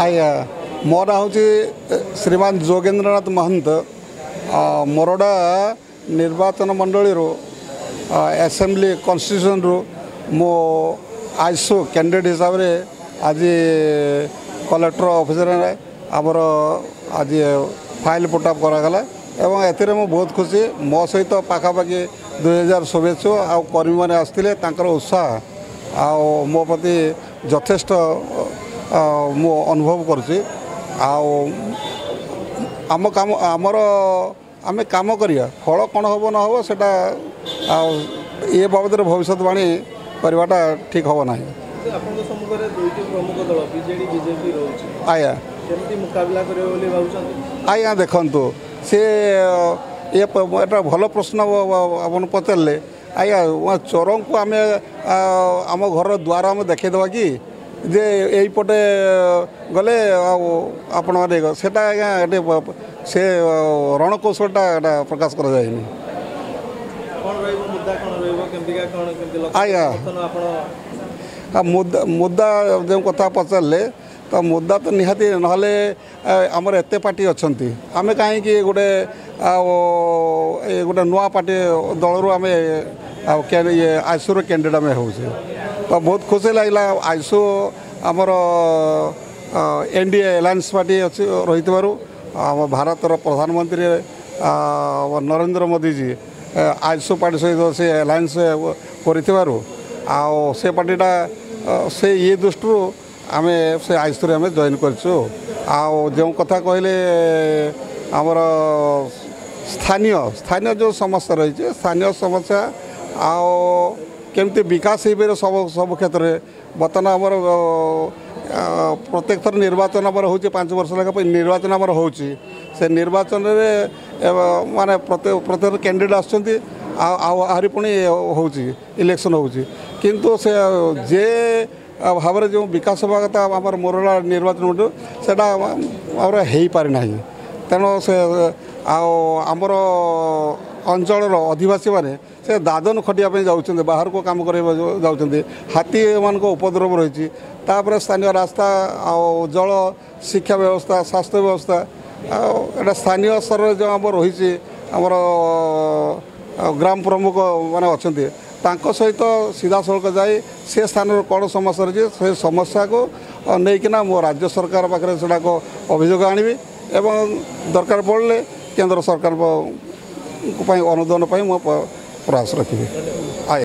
आज्ञा मो ना हूँ श्रीमान जोगेंद्रनाथ महंत मोरडा निर्वाचन मंडली असेंबली कॉन्स्टिट्यूशन रु मो आईसो कैंडिडेट हिसाब से आज कलेक्टर ऑफिसर आमर आज फाइल पुटअप करागला एवं एथिरे मु बहुत खुशी मो सहित पाखापाखि 2000 शुभेच्छु आ कर्मी मैंने आसते उत्साह आ मो प्रति यथेष्ट मु अनुभव करुँची आम काम आमर आम काम करिया फल कौन हम न हम से ये बाबद भविष्यवाणी करवाटा ठीक हम ना आज्ञा आज्ञा देखु सी ये भल प्रश्न आपन पचारे आज्ञा चोर को आम आम घर द्वार आम देखीदवा कि जे यहीपटे गले आपण सेटा आज्ञा से रणकौशलटा प्रकाश कर जाए आज्ञा मुद्दा जो कथा पचारे तो मुद्दा तो निहाती नहले आमर एते पार्टी अच्छा आम कहीं गोटे गोटे नुआ पार्टी दल रू आम ये आईसू कैंडिडेट आम हो तो बहुत खुशी लगे आईसू आमर एनडीए एलायंस पार्टी अच्छी रही आम भारत प्रधानमंत्री नरेंद्र मोदी जी आईसू पार्टी सहित से एलायंस कर से पार्टीटा से ये दृष्टि आम से आईसू आम जॉइन करछु जो कथा कहले आमर स्थानीय स्थानीय जो समस्या रही स्थानीय समस्या केमती विकास हो पारे सब क्षेत्र में बर्तमान आमर प्रत्येक थर निर्वाचन आमर हो 5 वर्ष लगा निर्वाचन आमर हो से निर्वाचन में माने प्रत्येक कैंडिडेट आसरी पुणी हो इलेक्शन हो किंतु से जे भाव में जो विकास हवा कथा आमर मोरला निर्वाचन से हो पारि ना तेणु से आमर अंचल अधिवासी मैंने से दादन खटिया जाऊँ बाहर को काम कर जाऊँ हाथी मान उपद्रव रही स्थानीय रास्ता जल शिक्षा व्यवस्था स्वास्थ्य व्यवस्था एटा स्थानीय स्तर में जो आम रही आमर ग्राम प्रमुख मैंने अच्छा सहित सीधा सड़क जाए से स्थान कौन समस्या रही से समस्या को लेकिन मो राज्य सरकार पाखे से अभियोग आनबी एवं दरकार पड़े केंद्र सरकार अनुदान मो प्रयास रखी।